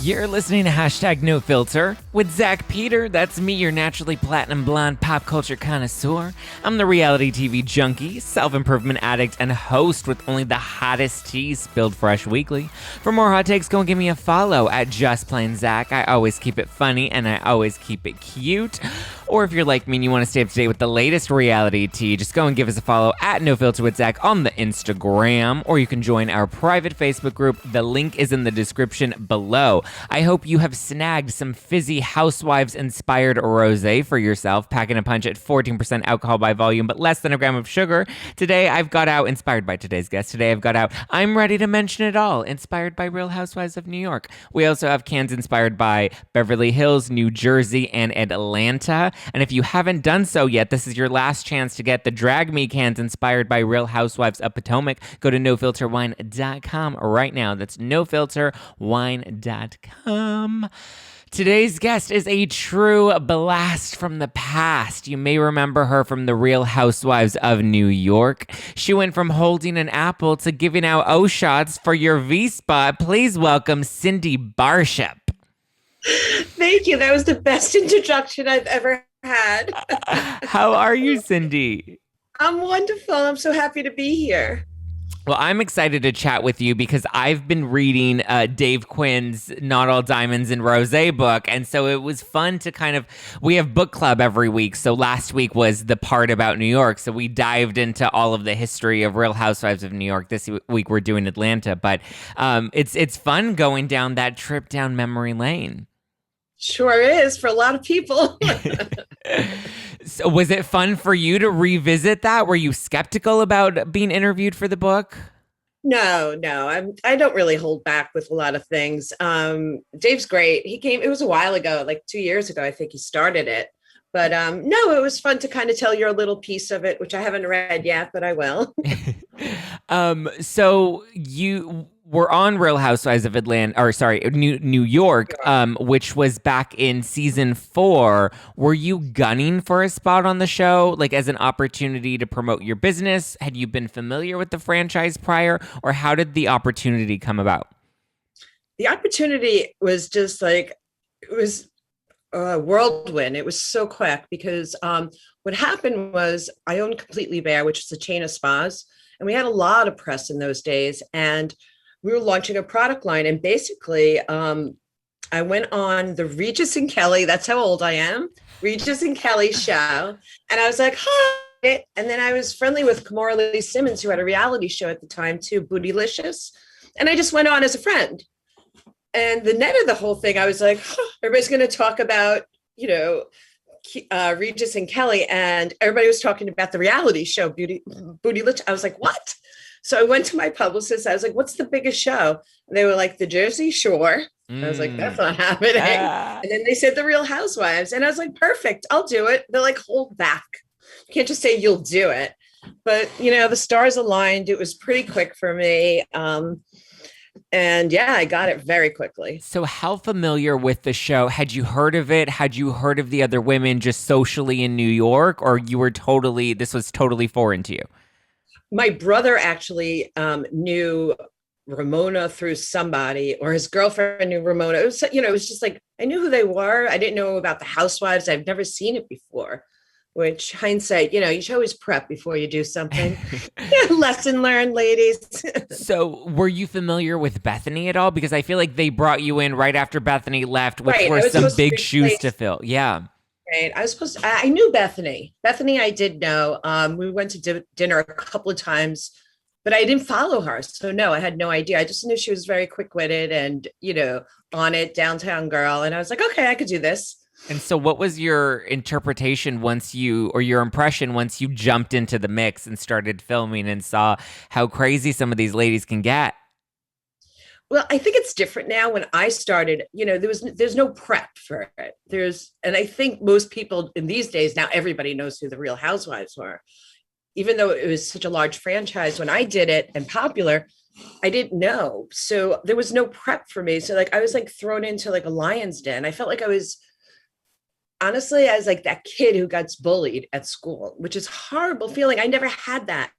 You're listening to Hashtag No Filter with Zack Peter. That's me, your naturally platinum blonde pop culture connoisseur. I'm the reality TV junkie, self-improvement addict, and host with only the hottest tea spilled fresh weekly. For more hot takes, go and give me a follow at Just Plain Zack. I always keep it funny and I always keep it cute. Or if you're like me and you want to stay up to date with the latest reality tea, just go and give us a follow at No Filter with Zack on the Instagram, or you can join our private Facebook group. The link is in the description below. I hope you have snagged some fizzy Housewives-inspired rosé for yourself, packing a punch at 14% alcohol by volume, but less than a gram of sugar. Today, I've got out, inspired by today's guest, I'm Ready to Mention It All, inspired by Real Housewives of New York. We also have cans inspired by Beverly Hills, New Jersey, and Atlanta. And if you haven't done so yet, this is your last chance to get the Drag Me cans inspired by Real Housewives of Potomac. Go to nofilterwine.com right now. That's nofilterwine.com. Today's guest is a true blast from the past. You may remember her from the Real Housewives of New York. She went from holding an apple to giving out O-shots for your Vspot. Please welcome Cindy Barshop. Thank you. That was the best introduction I've ever had. How are you, Cindy? I'm wonderful. I'm so happy to be here. Well, I'm excited to chat with you because I've been reading Dave Quinn's Not All Diamonds and Rosé book. And so it was fun to we have book club every week. So last week was the part about New York. So we dived into all of the history of Real Housewives of New York. This week we're doing Atlanta. But it's fun going down that trip down memory lane. Sure is for a lot of people. So was it fun for you to revisit that? Were you skeptical about being interviewed for the book? No, I don't really hold back with a lot of things. Dave's great. He came, it was a while ago, like 2 years ago, I think he started it. But no, it was fun to kind of tell your little piece of it, which I haven't read yet, but I will. So you were on Real Housewives of New York, which was back in season 4. Were you gunning for a spot on the show, like as an opportunity to promote your business? Had you been familiar with the franchise prior, or how did the opportunity come about? The opportunity was just like, it was a whirlwind. It was so quick because what happened was I owned Completely Bare, which is a chain of spas. And we had a lot of press in those days. And we were launching a product line. And basically, I went on the Regis and Kelly, that's how old I am, Regis and Kelly show. And I was like, hi. And then I was friendly with Kamora Lee Simmons, who had a reality show at the time too, Bootylicious. And I just went on as a friend. And the net of the whole thing, I was like, everybody's going to talk about, Regis and Kelly, and everybody was talking about the reality show, Bootylicious. I was like, what? So I went to my publicist. I was like, what's the biggest show? And they were like, the Jersey Shore. I was like, that's not happening. And then they said the Real Housewives. And I was like, perfect, I'll do it. They're like, hold back. You can't just say you'll do it. But, the stars aligned. It was pretty quick for me. And yeah, I got it very quickly. So how familiar with the show? Had you heard of it? Had you heard of the other women just socially in New York, or this was totally foreign to you? My brother actually knew Ramona through somebody, or his girlfriend knew Ramona. It was, it was just like, I knew who they were. I didn't know about the Housewives. I've never seen it before, which hindsight, you should always prep before you do something. Lesson learned, ladies. So were you familiar with Bethany at all? Because I feel like they brought you in right after Bethany left, which were some big shoes to fill. Yeah. Right. I knew Bethany. Bethany, I did know. We went to dinner a couple of times, but I didn't follow her. So no, I had no idea. I just knew she was very quick-witted and, on it, downtown girl. And I was like, okay, I could do this. And so what was your interpretation your impression once you jumped into the mix and started filming and saw how crazy some of these ladies can get? Well, I think it's different now. When I started, there's no prep for it. And I think most people in these days, now everybody knows who the Real Housewives were. Even though it was such a large franchise, when I did it and popular, I didn't know. So there was no prep for me. So I was thrown into a lion's den. I felt like I was like that kid who gets bullied at school, which is a horrible feeling. I never had that.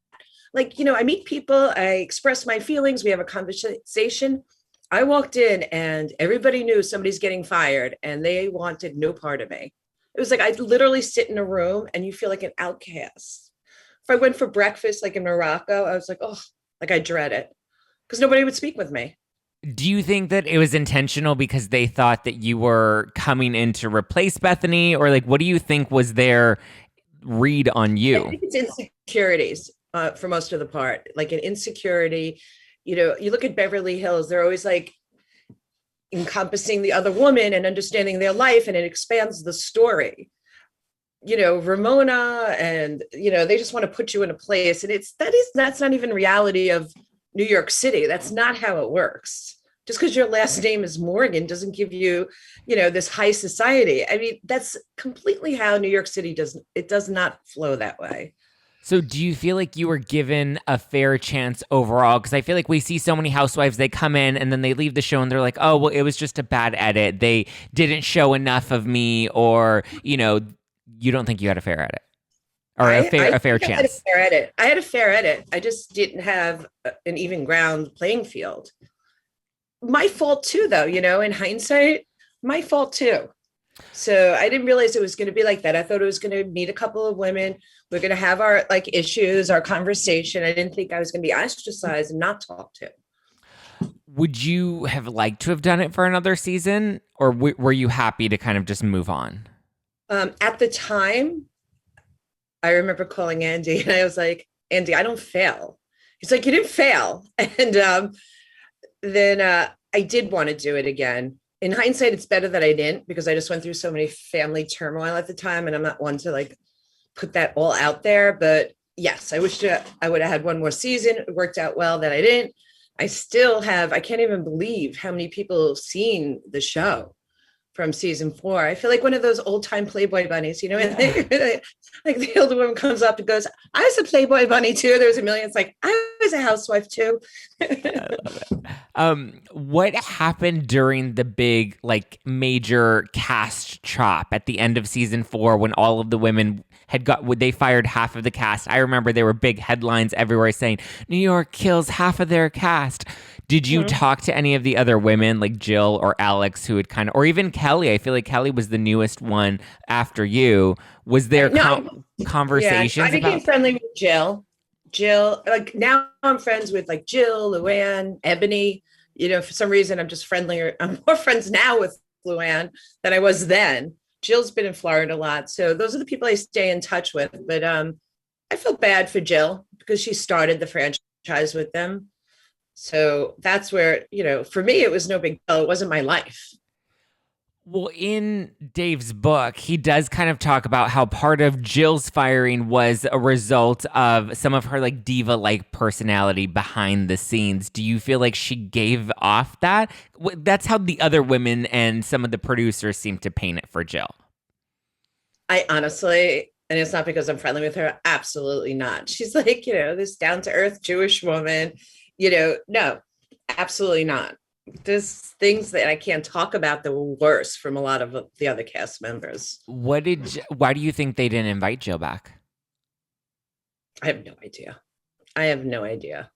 I meet people, I express my feelings, we have a conversation. I walked in and everybody knew somebody's getting fired and they wanted no part of me. It was like I literally sit in a room and you feel like an outcast. If I went for breakfast, like in Morocco, I was like, oh, like I dread it because nobody would speak with me. Do you think that it was intentional because they thought that you were coming in to replace Bethany, or like what do you think was their read on I you? think it's insecurities for most of the part, like an insecurity. You know, you look at Beverly Hills, they're always like encompassing the other woman and understanding their life, and it expands the story. You know, Ramona, and you know, they just want to put you in a place, and that's not even reality of New York City. That's not how it works. Just because your last name is Morgan doesn't give you, you know, this high society. I mean, that's completely how New York City does not flow that way. So do you feel like you were given a fair chance overall? Because I feel like we see so many housewives, they come in and then they leave the show and they're like, oh, well, it was just a bad edit. They didn't show enough of me, or, you know, you don't think you had a fair edit or a fair think I had a chance. fair edit. I had a fair edit. I just didn't have an even ground playing field. My fault too, though, you know, in hindsight, my fault too. So I didn't realize it was going to be like that. I thought it was going to meet a couple of women. We're going to have our like issues, our conversation. I didn't think I was going to be ostracized and not talked to. Would you have liked to have done it for another season, or were you happy to kind of just move on? At the time, I remember calling Andy and I was like, Andy, I don't fail. He's like, you didn't fail. And then I did want to do it again. In hindsight, it's better that I didn't because I just went through so many family turmoil at the time. And I'm not one to like put that all out there. But yes, I wish I would have had one more season. It worked out well that I didn't. I still have, I can't even believe how many people have seen the show from season 4. I feel like one of those old time Playboy bunnies, you know, and like the older woman comes up and goes, I was a Playboy bunny too. There's a million. It's like, I was a housewife too. I love it. What happened during the big, like, major cast chop at the end of season 4 when all of the women they fired half of the cast? I remember there were big headlines everywhere saying New York kills half of their cast. Did you talk to any of the other women like Jill or Alex who had kind of, or even Kelly? I feel like Kelly was the newest one after you. Was there conversations? I became about friendly with Jill. Jill, like now I'm friends with like Jill, Luann, Eboni. You know, for some reason I'm just friendlier. I'm more friends now with Luann than I was then. Jill's been in Florida a lot. So those are the people I stay in touch with. But I feel bad for Jill because she started the franchise with them. So that's where, you know, for me, it was no big deal. It wasn't my life. Well, in Dave's book, he does kind of talk about how part of Jill's firing was a result of some of her like diva-like personality behind the scenes. Do you feel like she gave off that? That's how the other women and some of the producers seem to paint it for Jill. I honestly, and it's not because I'm friendly with her, absolutely not. She's like, you know, this down-to-earth Jewish woman, you know, no, absolutely not. There's things that I can't talk about that were worse from a lot of the other cast members. Why do you think they didn't invite Jill back? I have no idea. I have no idea.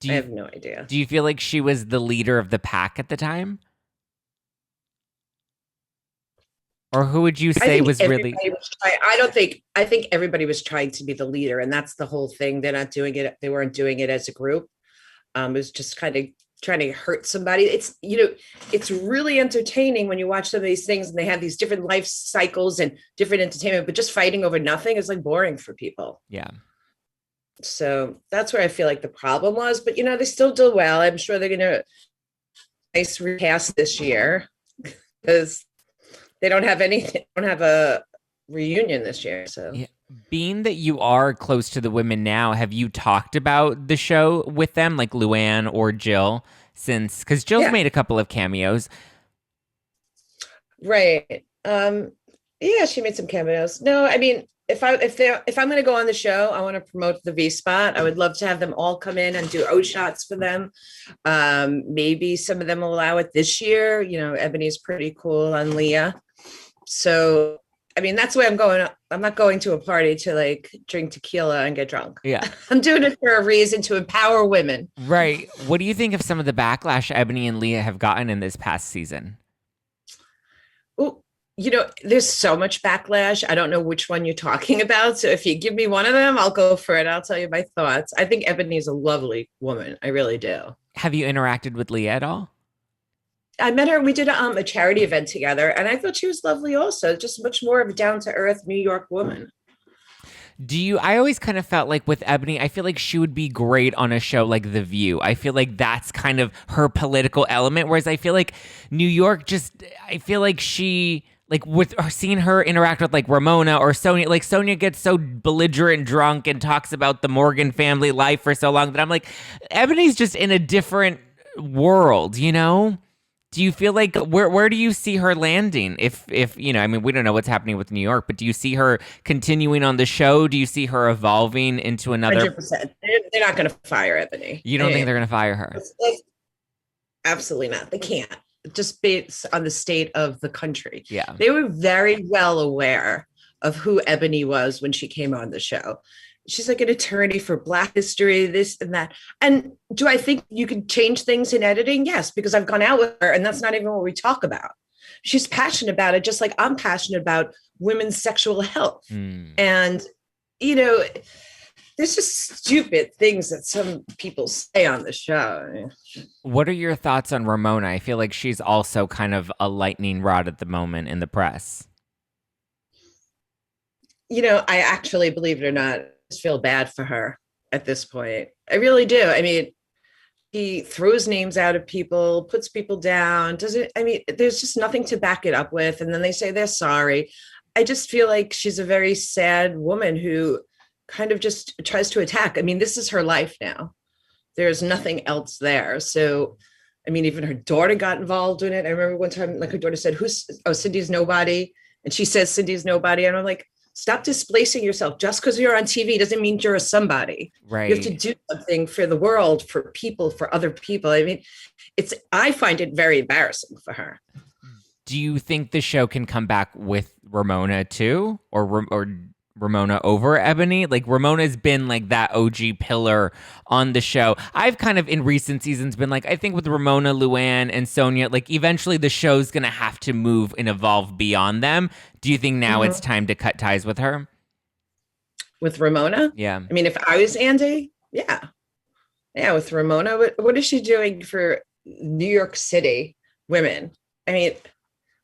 I have no idea. Do you feel like she was the leader of the pack at the time? Or who would you say was really... I think everybody was trying to be the leader, and that's the whole thing. They're not doing it. They weren't doing it as a group. It was just kind of trying to hurt somebody. It's, you know, it's really entertaining when you watch some of these things and they have these different life cycles and different entertainment, but just fighting over nothing is like boring for people. Yeah. So that's where I feel like the problem was, but you know, they still do well. I'm sure they're going to nice recast this year because they don't have a reunion this year. So yeah. Being that you are close to the women now, have you talked about the show with them, like Luann or Jill, since, because Jill's made a couple of cameos. Right. Yeah, she made some cameos. No, I mean, if I'm going to go on the show, I want to promote the Vspot. I would love to have them all come in and do O shots for them. Maybe some of them will allow it this year. You know, Ebony's pretty cool on Leah. So I mean, that's why I'm going. I'm not going to a party to like drink tequila and get drunk. Yeah. I'm doing it for a reason to empower women. Right. What do you think of some of the backlash Eboni and Leah have gotten in this past season? Well, there's so much backlash. I don't know which one you're talking about. So if you give me one of them, I'll go for it. I'll tell you my thoughts. I think Ebony is a lovely woman. I really do. Have you interacted with Leah at all? I met her. We did a charity event together, and I thought she was lovely also. Just much more of a down to earth New York woman. I always kind of felt like with Eboni, I feel like she would be great on a show like The View. I feel like that's kind of her political element. Whereas I feel like New York I feel like she, like with seeing her interact with like Ramona or Sonia, like Sonia gets so belligerent drunk and talks about the Morgan family life for so long that I'm like, Ebony's just in a different world, you know? Do you feel like where do you see her landing? If I mean, we don't know what's happening with New York, but do you see her continuing on the show? Do you see her evolving into another? 100%. They're not going to fire Ebony. You don't think they're going to fire her? Absolutely not. They can't. Just based on the state of the country. Yeah. They were very well aware of who Ebony was when she came on the show. She's like an attorney for Black history, this and that. And do I think you could change things in editing? Yes, because I've gone out with her and that's not even what we talk about. She's passionate about it, just like I'm passionate about women's sexual health. And, there's just stupid things that some people say on the show. What are your thoughts on Ramona? I feel like she's also kind of a lightning rod at the moment in the press. I actually, believe it or not, feel bad for her at this point. I really do. I mean, he throws names out of people, puts people down, there's just nothing to back it up with. And then they say they're sorry. I just feel like she's a very sad woman who kind of just tries to attack. I mean, this is her life now. There's nothing else there. So, I mean, even her daughter got involved in it. I remember one time, like her daughter said, Cindy's nobody. And she says Cindy's nobody. And I'm like, stop displacing yourself. Just because you're on TV doesn't mean you're a somebody. Right. You have to do something for the world, for people, for other people. I mean, I find it very embarrassing for her. Do you think the show can come back with Ramona too? Or Ramona over Ebony? Like Ramona's been like that OG pillar on the show. I've kind of in recent seasons been like, I think with Ramona, Luann, and Sonia, like eventually the show's gonna have to move and evolve beyond them. Do you think now it's time to cut ties with her? With Ramona? Yeah. I mean, if I was Andy, yeah. Yeah, with Ramona, what is she doing for New York City women? I mean,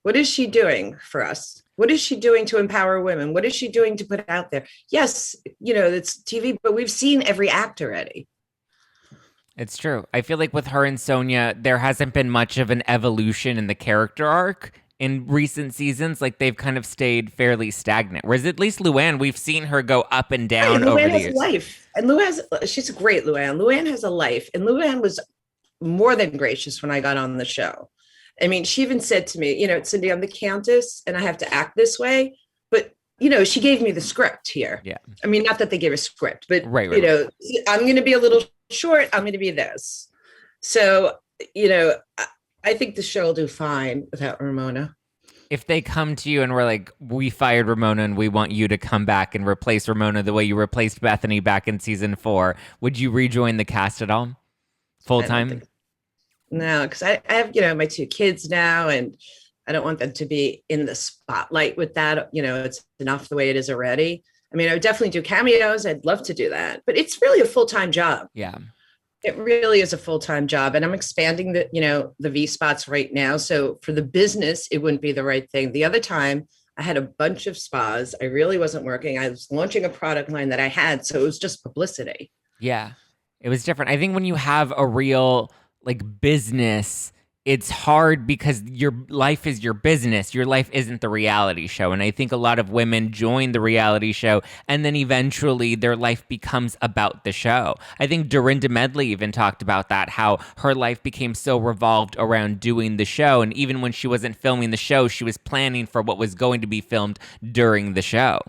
what is she doing for us? What is she doing to empower women? What is she doing to put out there? Yes, it's TV, but we've seen every act already. It's true. I feel like with her and Sonia, there hasn't been much of an evolution in the character arc in recent seasons. Like they've kind of stayed fairly stagnant. Whereas at least Luann, we've seen her go up and down over the years. Luann has a life. And she's a great Luann. Luann has a life. And Luann was more than gracious when I got on the show. I mean, she even said to me, Cindy, I'm the Countess and I have to act this way. But, she gave me the script here. Yeah. I mean, not that they gave a script, but, right. I'm going to be a little short. I'm going to be this. So, I think the show will do fine without Ramona. If they come to you and we're like, we fired Ramona and we want you to come back and replace Ramona the way you replaced Bethany back in season 4, would you rejoin the cast at all? Full time? No, because I have, my 2 kids now, and I don't want them to be in the spotlight with that. It's enough the way it is already. I mean, I would definitely do cameos. I'd love to do that, but it's really a full-time job. Yeah. It really is a full-time job. And I'm expanding the Vspots right now. So for the business, it wouldn't be the right thing. The other time I had a bunch of spas. I really wasn't working. I was launching a product line that I had. So it was just publicity. Yeah. It was different. I think when you have a real business, it's hard because your life is your business. Your life isn't the reality show. And I think a lot of women join the reality show and then eventually their life becomes about the show. I think Dorinda Medley even talked about that, how her life became so revolved around doing the show. And even when she wasn't filming the show, she was planning for what was going to be filmed during the show.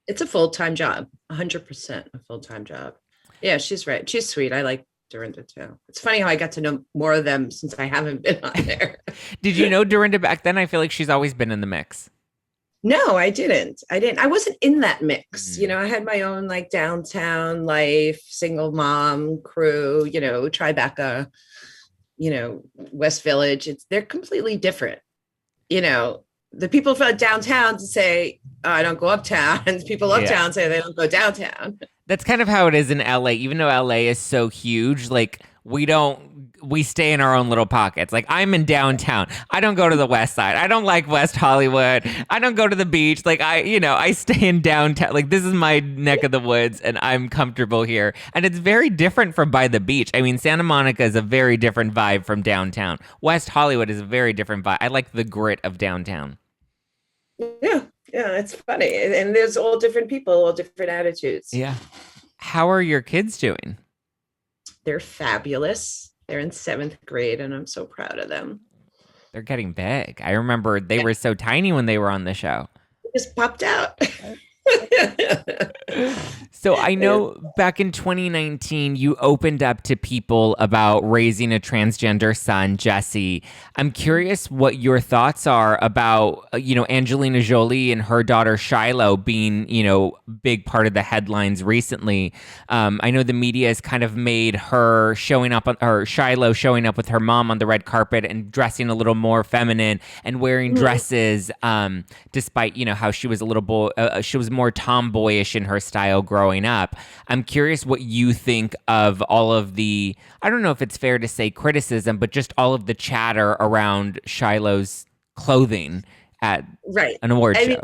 It's a full-time job, 100% a full-time job. Yeah, she's right. She's sweet. I like Dorinda too. It's funny how I got to know more of them since I haven't been on there. Did you know Dorinda back then? I feel like she's always been in the mix. No, I didn't. I wasn't in that mix. Mm. I had my own like downtown life, single mom crew, Tribeca, West Village. They're completely different. The people from downtown say, oh, I don't go uptown, and people Yeah. uptown say they don't go downtown. That's kind of how it is in LA. Even though LA is so huge, like we stay in our own little pockets. Like I'm in downtown. I don't go to the west side. I don't like West Hollywood. I don't go to the beach. Like I stay in downtown. Like this is my neck of the woods and I'm comfortable here. And it's very different from by the beach. I mean, Santa Monica is a very different vibe from downtown. West Hollywood is a very different vibe. I like the grit of downtown. Yeah, yeah, it's funny. And there's all different people, all different attitudes. Yeah. How are your kids doing? They're fabulous. They're in 7th grade, and I'm so proud of them. They're getting big. I remember they were so tiny when they were on the show. They just popped out. So I know back in 2019, you opened up to people about raising a transgender son, Jesse. I'm curious what your thoughts are about, Angelina Jolie and her daughter Shiloh being, big part of the headlines recently. I know the media has kind of made her Shiloh showing up with her mom on the red carpet and dressing a little more feminine and wearing dresses, despite, how she was a little she was more tomboyish in her style growing up. I'm curious what you think of all of the, I don't know if it's fair to say criticism, but just all of the chatter around Shiloh's clothing at an award show.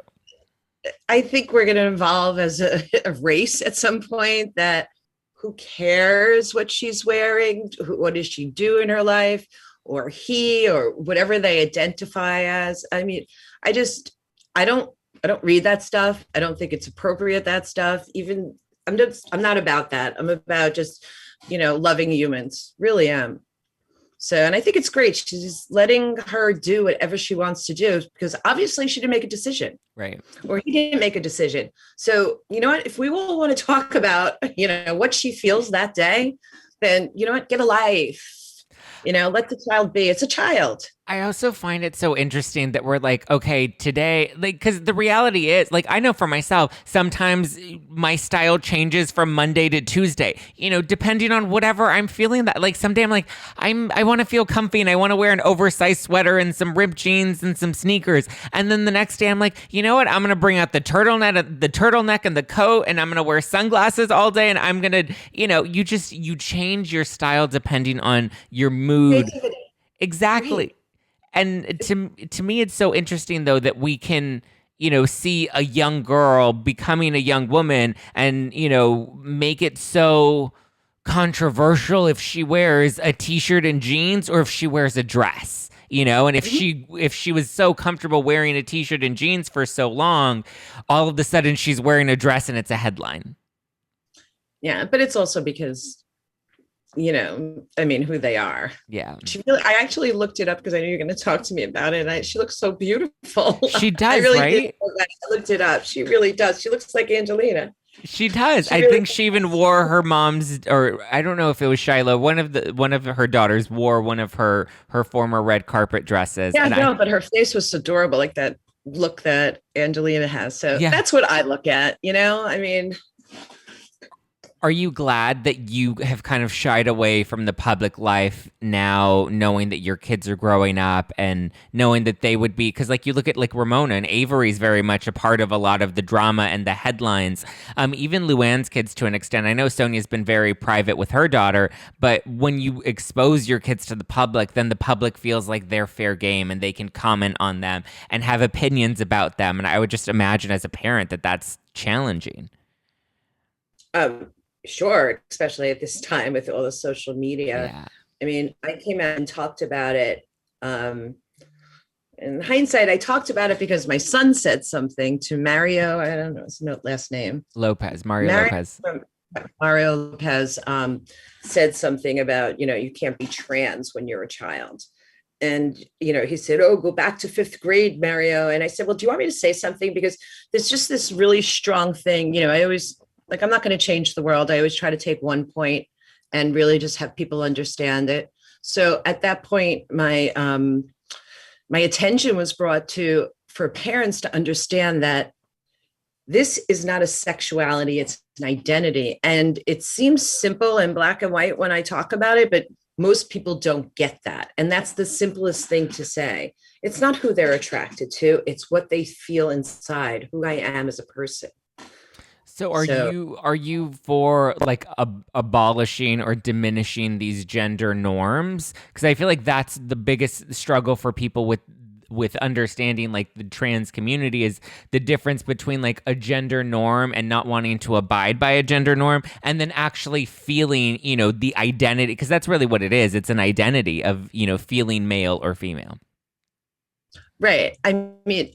I think we're going to evolve as a race at some point that who cares what she's wearing? What does she do in her life? Or he, or whatever they identify as. I mean, I don't read that stuff. I don't think it's appropriate, that stuff. Even I'm not about that. I'm about just, loving humans. Really am. So, and I think it's great. She's letting her do whatever she wants to do because obviously she didn't make a decision. Right. Or he didn't make a decision. So, you know what? If we all want to talk about, what she feels that day, then, get a life. Let the child be. It's a child. I also find it so interesting that we're like, okay, today, like, because the reality is, like, I know for myself, sometimes my style changes from Monday to Tuesday, depending on whatever I'm feeling. That, like, someday I'm like, I want to feel comfy and I want to wear an oversized sweater and some ripped jeans and some sneakers. And then the next day I'm like, you know what? I'm going to bring out the turtleneck and the coat, and I'm going to wear sunglasses all day. And I'm going to, you change your style depending on your mood. Creativity. Exactly. Right. And to me, it's so interesting, though, that we can, see a young girl becoming a young woman and, make it so controversial if she wears a T-shirt and jeans or if she wears a dress, and if she was so comfortable wearing a T-shirt and jeans for so long, all of a sudden she's wearing a dress and it's a headline. Yeah, but it's also because who they are. Yeah. I actually looked it up because I knew you're going to talk to me about it. She looks so beautiful. She does, right? I looked it up. She really does. She looks like Angelina. She does. I think she even wore her mom's, or I don't know if it was Shiloh. One of her daughters wore one of her former red carpet dresses. Yeah, but her face was adorable, like that look that Angelina has. So that's what I look at. Are you glad that you have kind of shied away from the public life now, knowing that your kids are growing up and knowing that they would be, because like you look at like Ramona and Avery's very much a part of a lot of the drama and the headlines. Even Luann's kids to an extent. I know Sonia's been very private with her daughter, but when you expose your kids to the public, then the public feels like they're fair game and they can comment on them and have opinions about them. And I would just imagine as a parent that that's challenging. Sure, especially at this time with all the social media. Yeah. I mean, I came out and talked about it. In hindsight, I talked about it because my son said something to Mario. I don't know his last name. Mario Lopez said something about, you can't be trans when you're a child. And, he said, oh, go back to 5th grade, Mario. And I said, well, do you want me to say something? Because there's just this really strong thing. I always, I'm not going to change the world. I always try to take one point and really just have people understand it. So at that point, my attention was brought to for parents to understand that this is not a sexuality, it's an identity. And it seems simple and black and white when I talk about it, but most people don't get that. And that's the simplest thing to say. It's not who they're attracted to, it's what they feel inside, who I am as a person. So are you for like abolishing or diminishing these gender norms? Because I feel like that's the biggest struggle for people with understanding like the trans community is the difference between like a gender norm and not wanting to abide by a gender norm, and then actually feeling, you know, the identity, because that's really what it is. It's an identity of, you know, feeling male or female. Right. I mean,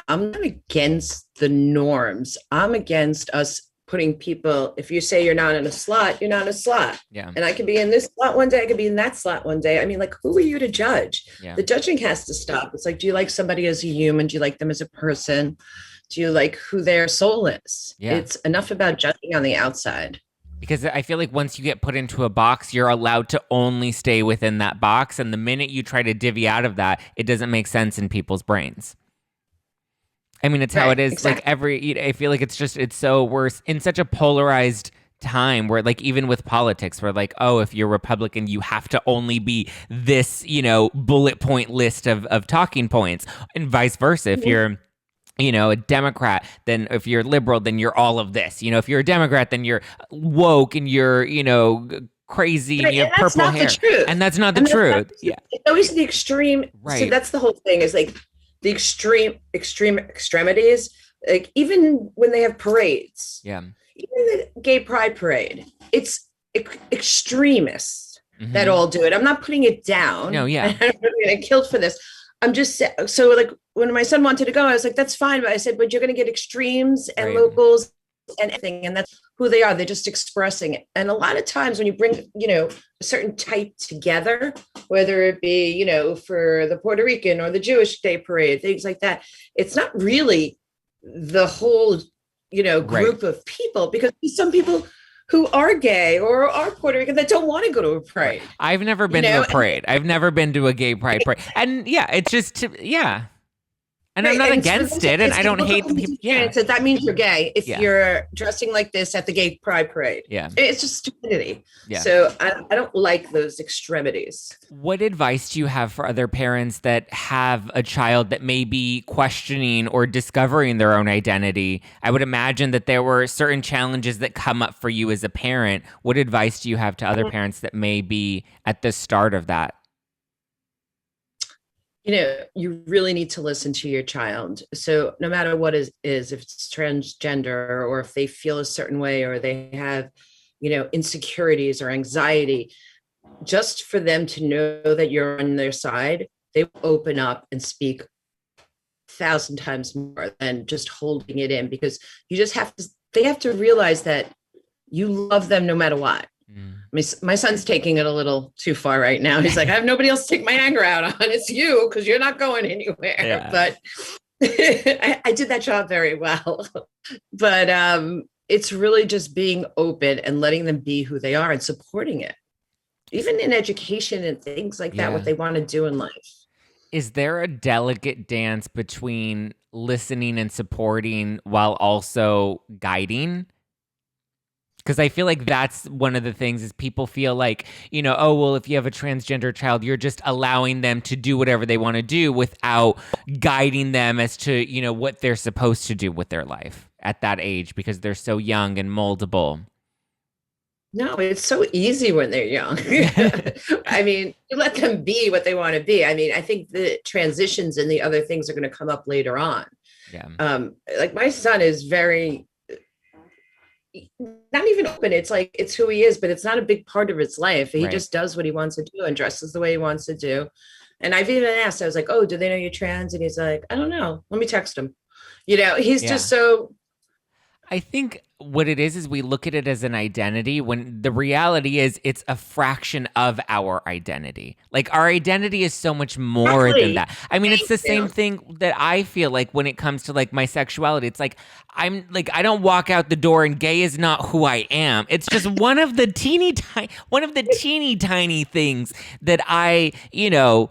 I'm not against the norms. I'm against us putting people, if you say you're not in a slot, you're not in a slot. Yeah. And I could be in this slot one day, I could be in that slot one day. I mean, like, who are you to judge? Yeah. The judging has to stop. It's like, do you like somebody as a human? Do you like them as a person? Do you like who their soul is? Yeah. It's enough about judging on the outside. Because I feel like once you get put into a box, you're allowed to only stay within that box. And the minute you try to divvy out of that, it doesn't make sense in people's brains. I mean, it's how it is. Exactly. Like I feel like it's so worse in such a polarized time where like even with politics, where like, oh, if you're Republican, you have to only be this, you know, bullet point list of talking points, and vice versa. If you're, you know, a Democrat, then if you're liberal, then you're all of this. You know, if you're a Democrat, then you're woke and you're, you know, crazy and you have purple hair. And that's not the truth. Yeah. It's always the extreme. Right. So that's the whole thing, is like the extremities, like even when they have parades, even the gay pride parade, it's extremists that all do it. I'm not putting it down. No, yeah. I'm not getting killed for this. I'm just so like when my son wanted to go, I was like, that's fine. But I said, but you're going to get extremes and locals and everything. And that's who they are. They're just expressing it. And a lot of times when you bring, you know, a certain type together, whether it be, you know, for the Puerto Rican or the Jewish Day Parade, things like that, it's not really the whole, you know, group of people, because some people who are gay or are Puerto Rican that don't want to go to a parade. I've never been to a parade. I've never been to a gay pride parade. And yeah, it's just, And I'm not against it, and I don't hate the people. Yeah, that means you're gay if you're dressing like this at the gay pride parade. Yeah, it's just stupidity. Yeah. So I don't like those extremities. What advice do you have for other parents that have a child that may be questioning or discovering their own identity? I would imagine that there were certain challenges that come up for you as a parent. What advice do you have to other parents that may be at the start of that? You know, you really need to listen to your child. So no matter what is if it's transgender, or if they feel a certain way, or they have, you know, insecurities or anxiety, just for them to know that you're on their side, they will open up and speak 1,000 times more than just holding it in, because you just they have to realize that you love them no matter what. My son's taking it a little too far right now. He's like, I have nobody else to take my anger out on. It's you, because you're not going anywhere. Yeah. But I did that job very well. But it's really just being open and letting them be who they are and supporting it, even in education and things like that, what they want to do in life. Is there a delicate dance between listening and supporting while also guiding? Because I feel like that's one of the things is people feel like, you know, oh, well, if you have a transgender child, you're just allowing them to do whatever they want to do without guiding them as to, you know, what they're supposed to do with their life at that age, because they're so young and moldable. No, it's so easy when they're young. I mean, you let them be what they want to be. I mean, I think the transitions and the other things are going to come up later on. Yeah. Like my son is very... not even open. It's like, it's who he is, but it's not a big part of his life. He just does what he wants to do and dresses the way he wants to do. And I've even asked, I was like, oh, do they know you're trans? And he's like, I don't know. Let me text him. You know, he's just so... I think what it is we look at it as an identity, when the reality is it's a fraction of our identity. Like, our identity is so much more than that. I mean, it's the same thing that I feel like when it comes to like my sexuality. It's like, I'm like, I don't walk out the door and gay is not who I am. It's just one of the teeny tiny things that I, you know,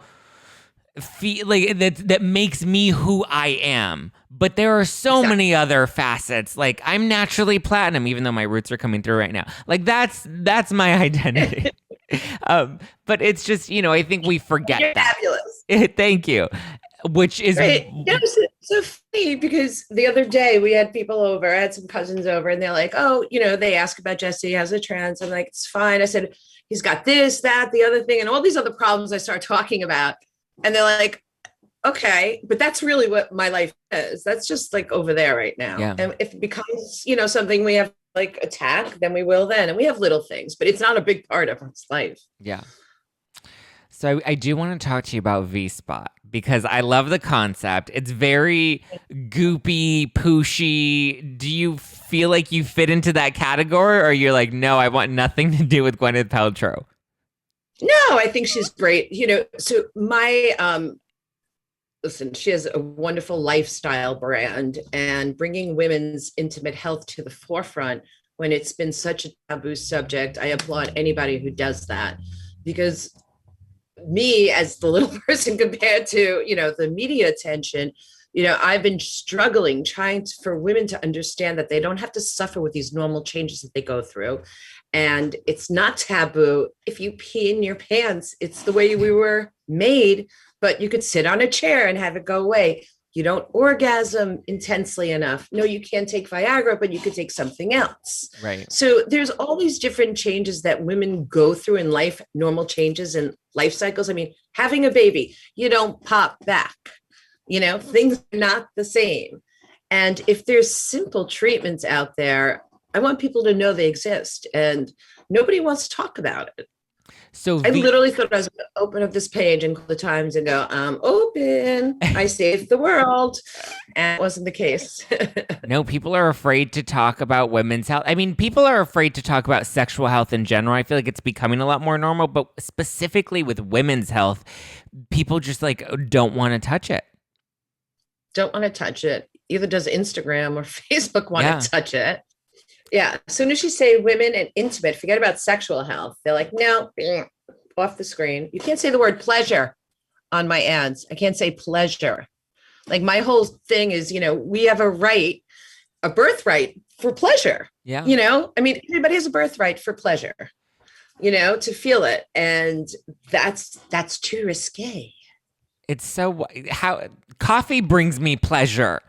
feel like that makes me who I am. But there are so Exactly. many other facets. Like I'm naturally platinum, even though my roots are coming through right now. Like that's my identity. But it's just, I think we forget You're that. fabulous. Thank you. Which is Right. Yeah, it was so funny because the other day we had people over, I had some cousins over, and they're like, oh, they ask about Jesse, how's the trans? I'm like, it's fine. I said, he's got this, that, the other thing, and all these other problems I start talking about. And they're like, okay, but that's really what my life is. That's just like over there right now. Yeah. And if it becomes, something we have like attack, then we will then. And we have little things, but it's not a big part of his life. Yeah. So I do want to talk to you about Vspot because I love the concept. It's very goopy, pooshy. Do you feel like you fit into that category, or you're like, no, I want nothing to do with Gwyneth Paltrow? No, I think she's great. So my listen, she has a wonderful lifestyle brand, and bringing women's intimate health to the forefront when it's been such a taboo subject. I applaud anybody who does that, because me as the little person compared to, the media attention, I've been struggling trying for women to understand that they don't have to suffer with these normal changes that they go through. And it's not taboo. If you pee in your pants, it's the way we were made, but you could sit on a chair and have it go away. You don't orgasm intensely enough. No, you can't take Viagra, but you could take something else. Right. So there's all these different changes that women go through in life, normal changes and life cycles. I mean, having a baby, you don't pop back, things are not the same. And if there's simple treatments out there, I want people to know they exist, and nobody wants to talk about it. So I literally thought I was going to open up this page and call the Times and go, I'm open. I saved the world. And it wasn't the case. No, people are afraid to talk about women's health. I mean, people are afraid to talk about sexual health in general. I feel like it's becoming a lot more normal, but specifically with women's health, people just don't want to touch it. Don't want to touch it. Either does Instagram or Facebook want to touch it. Yeah. As soon as you say women and intimate, forget about sexual health. They're like, no, off the screen. You can't say the word pleasure on my ads. I can't say pleasure. Like my whole thing is, we have a birthright for pleasure. Yeah. I mean, everybody has a birthright for pleasure, to feel it. And that's too risque. It's so how coffee brings me pleasure.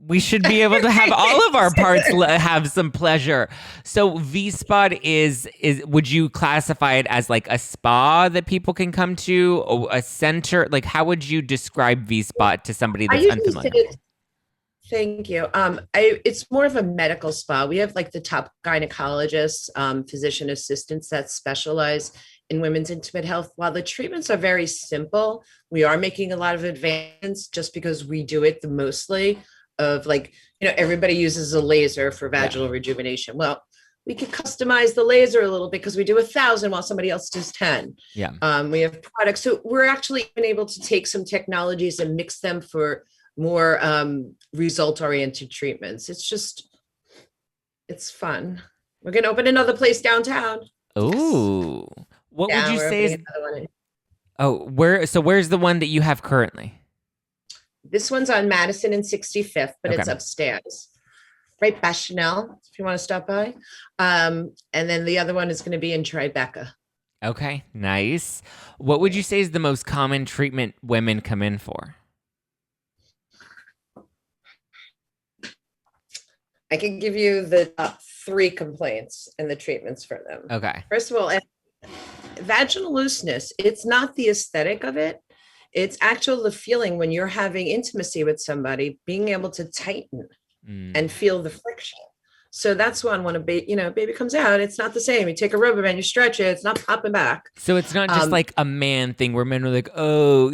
We should be able to have all of our parts have some pleasure. So Vspot is would you classify it as like a spa that people can come to, or a center? Like, how would you describe Vspot to somebody that's unfamiliar? Thank you. It's more of a medical spa. We have like the top gynecologists, physician assistants that specialize in women's intimate health. While the treatments are very simple, we are making a lot of advances just because we do it mostly. Of everybody uses a laser for vaginal rejuvenation. Well, we could customize the laser a little bit because we do 1,000 while somebody else does 10. Yeah. We have products. So we're actually been able to take some technologies and mix them for more result-oriented treatments. It's fun. We're going to open another place downtown. Ooh. What would you say is... where's the one that you have currently? This one's on Madison and 65th, but it's upstairs. Right by Chanel, if you want to stop by. And then the other one is going to be in Tribeca. Okay, nice. What would you say is the most common treatment women come in for? I can give you the top 3 complaints and the treatments for them. Okay. First of all, vaginal looseness. It's not the aesthetic of it. It's actually the feeling when you're having intimacy with somebody, being able to tighten and feel the friction. So that's when a baby comes out, it's not the same. You take a rubber band, you stretch it, it's not popping back. So it's not just like a man thing where men are like, oh,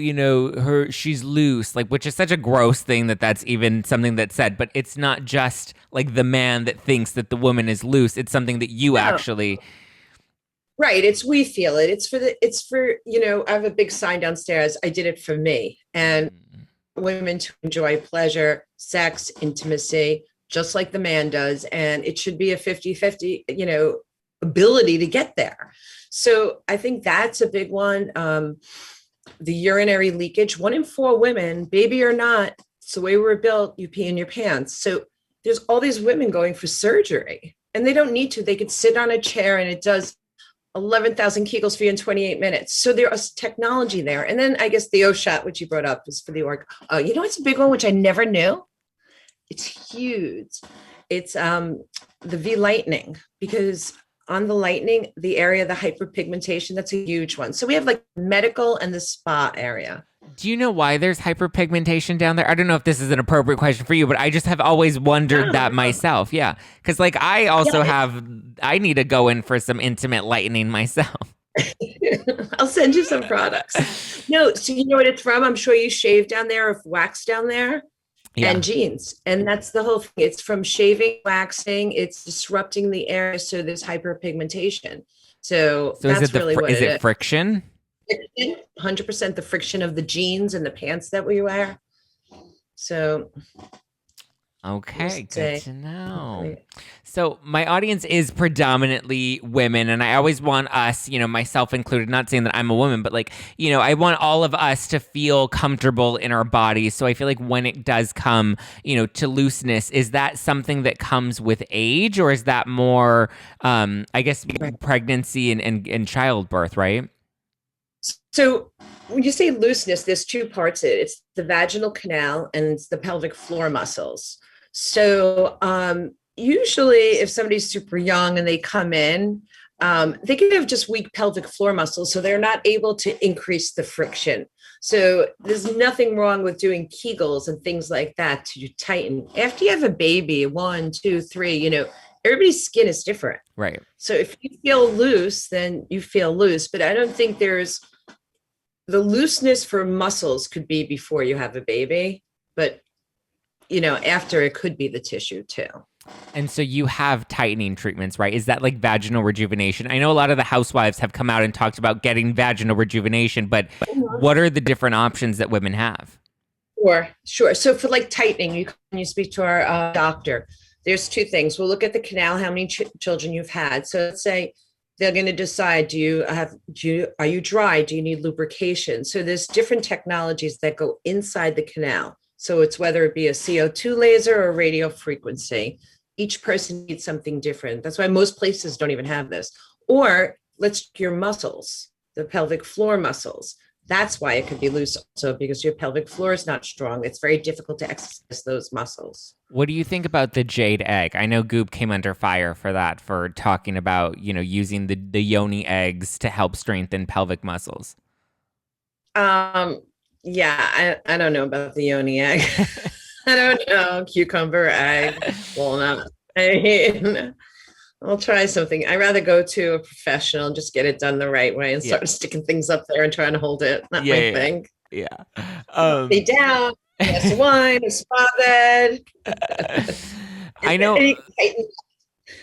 she's loose, like, which is such a gross thing that's even something that's said, but it's not just like the man that thinks that the woman is loose. It's something that you actually... Right. We feel it. It's for, I have a big sign downstairs. I did it for me and women to enjoy pleasure, sex, intimacy, just like the man does. And it should be a 50-50, ability to get there. So I think that's a big one. the urinary leakage. 1 in 4 women, baby or not, it's the way we're built, you pee in your pants. So there's all these women going for surgery and they don't need to. They could sit on a chair and it does 11,000 Kegels for you in 28 minutes. So there's technology there. And then I guess the O shot, which you brought up, is for the org. Oh, you know, it's a big one, which I never knew. It's huge. It's the V lightening, because on the lightening, the area of the hyperpigmentation, that's a huge one. So we have like medical and the spa area. Do you know why there's hyperpigmentation down there? I don't know if this is an appropriate question for you, but I just have always wondered that myself. Yeah. Because like I also I need to go in for some intimate lightening myself. I'll send you some products. No, so you know what it's from? I'm sure you shave down there or wax down there. Yeah. And jeans. And that's the whole thing. It's from shaving, waxing, it's disrupting the area. So there's hyperpigmentation. So that's really what is it friction? 100% the friction of the jeans and the pants that we wear. So okay, good to know. So my audience is predominantly women, and I always want us, you know, myself included, not saying that I'm a woman, but like, you know, I want all of us to feel comfortable in our bodies. So I feel like when it does come, you know, to looseness, is that something that comes with age, or is that more, I guess, pregnancy and childbirth, right? So when you say looseness, there's 2 parts of it. It's the vaginal canal and it's the pelvic floor muscles. So usually if somebody's super young and they come in, they can have just weak pelvic floor muscles, so they're not able to increase the friction. So there's nothing wrong with doing Kegels and things like that to tighten. After you have a baby, 1, 2, 3, you know, everybody's skin is different. Right. So if you feel loose, then you feel loose. But I don't think there's the looseness for muscles could be before you have a baby, but you know, after it could be the tissue too. And so you have tightening treatments, right? Is that like vaginal rejuvenation? I know a lot of the housewives have come out and talked about getting vaginal rejuvenation, but what are the different options that women have? Sure. So for like tightening, you speak to our doctor. There's 2 things. We'll look at the canal, how many children you've had. So let's say they're going to decide, are you dry? Do you need lubrication? So there's different technologies that go inside the canal. So it's whether it be a CO2 laser or radio frequency. Each person needs something different. That's why most places don't even have this. Or let's check your muscles, the pelvic floor muscles. That's why it could be loose also, because your pelvic floor is not strong. It's very difficult to exercise those muscles. What do you think about the jade egg? I know Goop came under fire for that, for talking about, you know, using the yoni eggs to help strengthen pelvic muscles. Yeah, I don't know about the yoni egg. I don't know. Cucumber, egg, walnut. I'll try something. I'd rather go to a professional and just get it done the right way and start sticking things up there and trying to hold it. Not my thing. Yeah. Lay down, glass of wine, a spa bed.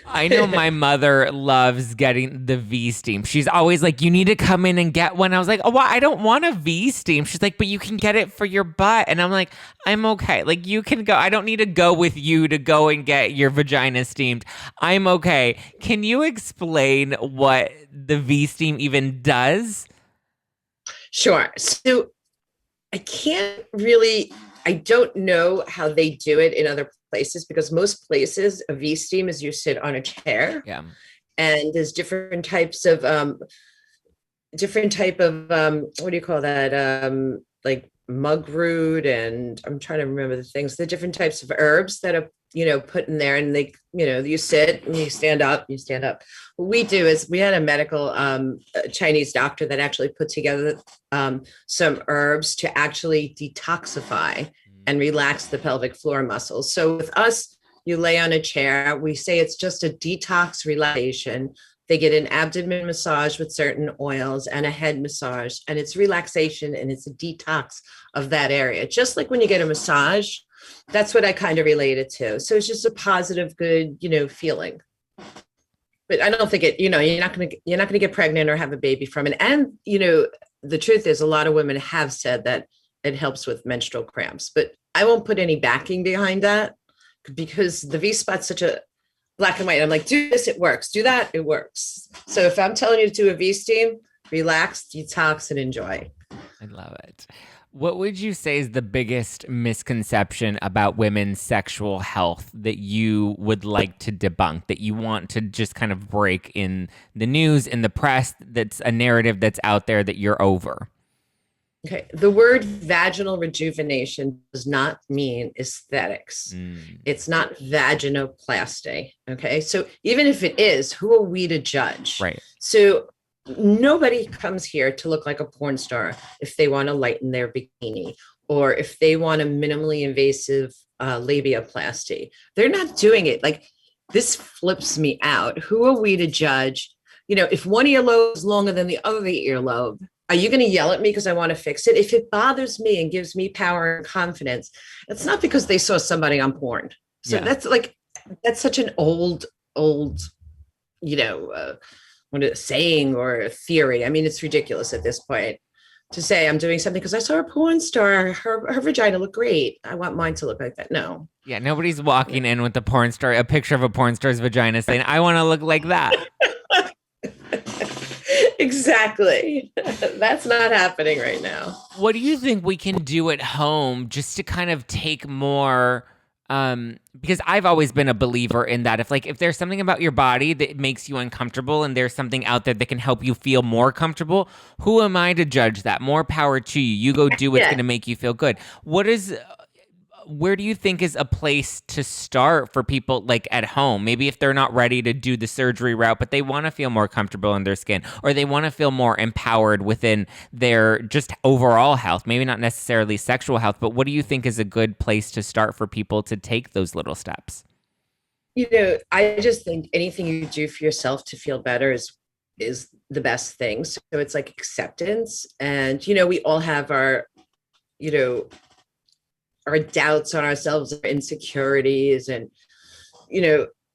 I know my mother loves getting the V-steam. She's always like, you need to come in and get one. I was like, oh, well, I don't want a V-steam. She's like, but you can get it for your butt. And I'm like, I'm okay. Like, you can go. I don't need to go with you to go and get your vagina steamed. I'm okay. Can you explain what the V-steam even does? Sure. So I don't know how they do it in other places, because most places a V-steam is you sit on a chair. Yeah. And there's different types of what do you call that? Like mug root, and I'm trying to remember the things, the different types of herbs that are, you know, put in there, and they, you know, you sit and you stand up. What we do is we had a medical Chinese doctor that actually put together some herbs to actually detoxify and relax the pelvic floor muscles. So with us, you lay on a chair, we say it's just a detox relaxation. They get an abdomen massage with certain oils and a head massage, and it's relaxation and it's a detox of that area. Just like when you get a massage, that's what I kind of relate it to. So it's just a positive, good, you know, feeling. But I don't think you're not going to get pregnant or have a baby from it. And, you know, the truth is a lot of women have said that it helps with menstrual cramps, but I won't put any backing behind that, because the V-spot's such a black and white. I'm like, do this, it works. Do that, it works. So if I'm telling you to do a V-steam, relax, detox, and enjoy. I love it. What would you say is the biggest misconception about women's sexual health that you would like to debunk, that you want to just kind of break in the news, in the press, that's a narrative that's out there that you're over? Okay. The word vaginal rejuvenation does not mean aesthetics. It's not vaginoplasty. Okay. So even if it is, who are we to judge? Right. So nobody comes here to look like a porn star if they want to lighten their bikini or if they want a minimally invasive labiaplasty. They're not doing it. Like, this flips me out. Who are we to judge? You know, if one earlobe is longer than the other earlobe, are you going to yell at me because I want to fix it? If it bothers me and gives me power and confidence, it's not because they saw somebody on porn. So that's such an old, saying or a theory. I mean, it's ridiculous at this point to say I'm doing something because I saw a porn star. Her vagina looked great. I want mine to look like that. No. Yeah, nobody's walking in with a picture of a porn star's vagina saying, I want to look like that. Exactly. That's not happening right now. What do you think we can do at home just to kind of take more, because I've always been a believer in that if there's something about your body that makes you uncomfortable and there's something out there that can help you feel more comfortable, who am I to judge that? More power to you. You go do what's going to make you feel good. Where do you think is a place to start for people like at home? Maybe if they're not ready to do the surgery route, but they want to feel more comfortable in their skin, or they want to feel more empowered within their just overall health, maybe not necessarily sexual health, but what do you think is a good place to start for people to take those little steps? You know, I just think anything you do for yourself to feel better is the best thing. So it's like acceptance. And, you know, we all have our doubts on ourselves, our insecurities, and,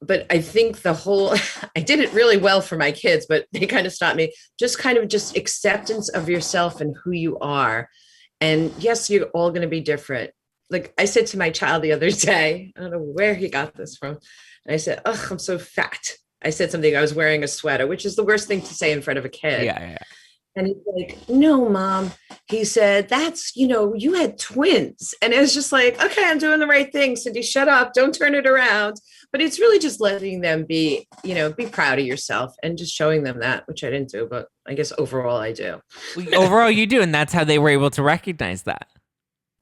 but I think I did it really well for my kids, but they kind of stopped me. Just acceptance of yourself and who you are. And yes, you're all going to be different. Like I said to my child the other day, I don't know where he got this from. And I said, "Oh, I'm so fat." I said something, I was wearing a sweater, which is the worst thing to say in front of a kid. Yeah. And he's like, "No, Mom." He said, "That's, you had twins." And it was just like, okay, I'm doing the right thing. Cindy, shut up. Don't turn it around. But it's really just letting them be proud of yourself and just showing them that, which I didn't do, but I guess overall I do. Overall you do. And that's how they were able to recognize that.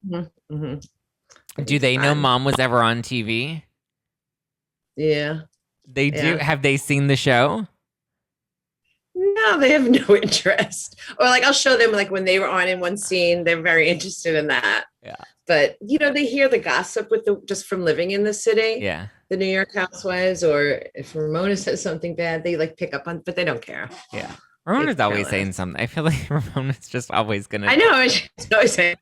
Mm-hmm. Do they know Mom was ever on TV? Yeah. They do. Yeah. Have they seen the show? No, they have no interest. Or like I'll show them like when they were on in one scene, they're very interested in that. Yeah. But they hear the gossip just from living in the city. Yeah. The New York Housewives, or if Ramona says something bad, they like pick up on, but they don't care. Yeah. Ramona's always saying something. I feel like Ramona's just always gonna. I know. She's always saying.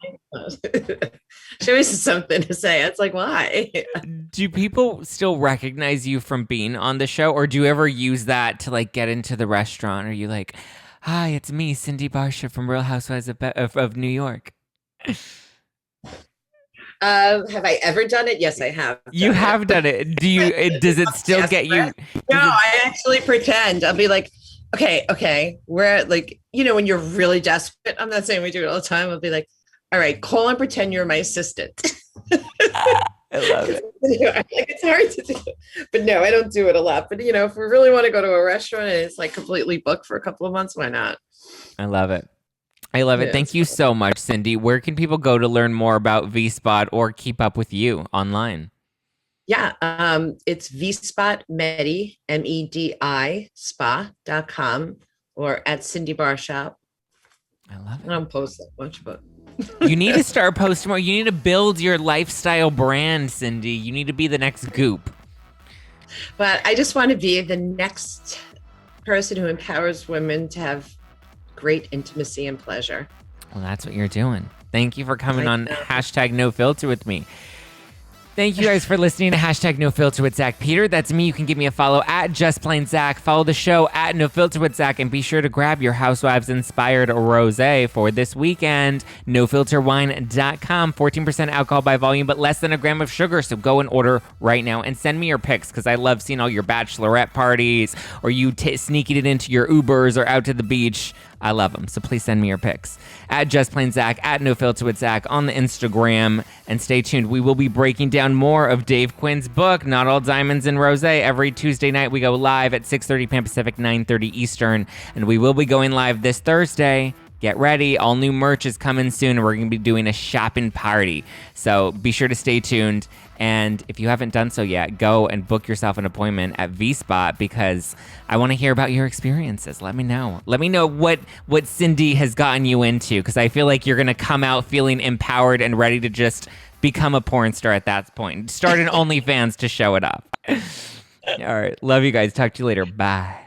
She always has something to say. It's like, why? Do people still recognize you from being on the show, or do you ever use that to like get into the restaurant? Are you like, "Hi, it's me, Cindy Barshop from Real Housewives of New York"? Have I ever done it? Yes, I have. You have done it. Do you? Does it still get you? No, I actually pretend. I'll be like, okay. We're like, when you're really desperate. I'm not saying we do it all the time. I'll be like, all right, call and pretend you're my assistant. I love it. It's hard to do, but no, I don't do it a lot. But if we really want to go to a restaurant and it's like completely booked for a couple of months, why not? I love it. Thank you so much, Cindy. Where can people go to learn more about Vspot or keep up with you online? Yeah, it's Vspot Medi, MEDI spa.com, or at Cindy Barshop. I love it. I don't post that much, but you need to start posting more. You need to build your lifestyle brand, Cindy. You need to be the next Goop. But I just want to be the next person who empowers women to have great intimacy and pleasure. Well, that's what you're doing. Thank you for coming on #NoFilter with me. Thank you guys for listening to #NoFilter with Zack Peter. That's me. You can give me a follow at JustPlainZack. Follow the show at NoFilter with Zack, and be sure to grab your Housewives-inspired rosé for this weekend. NoFilterWine.com. 14% alcohol by volume, but less than a gram of sugar. So go and order right now, and send me your pics, because I love seeing all your bachelorette parties, or you sneaking it into your Ubers or out to the beach. I love them. So please send me your pics at Just Plain Zack, at No Filter with Zack on the Instagram. And stay tuned. We will be breaking down more of Dave Quinn's book, Not All Diamonds and Rosé. Every Tuesday night, we go live at 6:30 p.m. Pacific, 9:30 Eastern. And we will be going live this Thursday. Get ready. All new merch is coming soon. We're going to be doing a shopping party. So be sure to stay tuned. And if you haven't done so yet, go and book yourself an appointment at Vspot because I want to hear about your experiences. Let me know. Let me know what Cindy has gotten you into because I feel like you're going to come out feeling empowered and ready to just become a porn star at that point. Start an OnlyFans to show it up. All right. Love you guys. Talk to you later. Bye.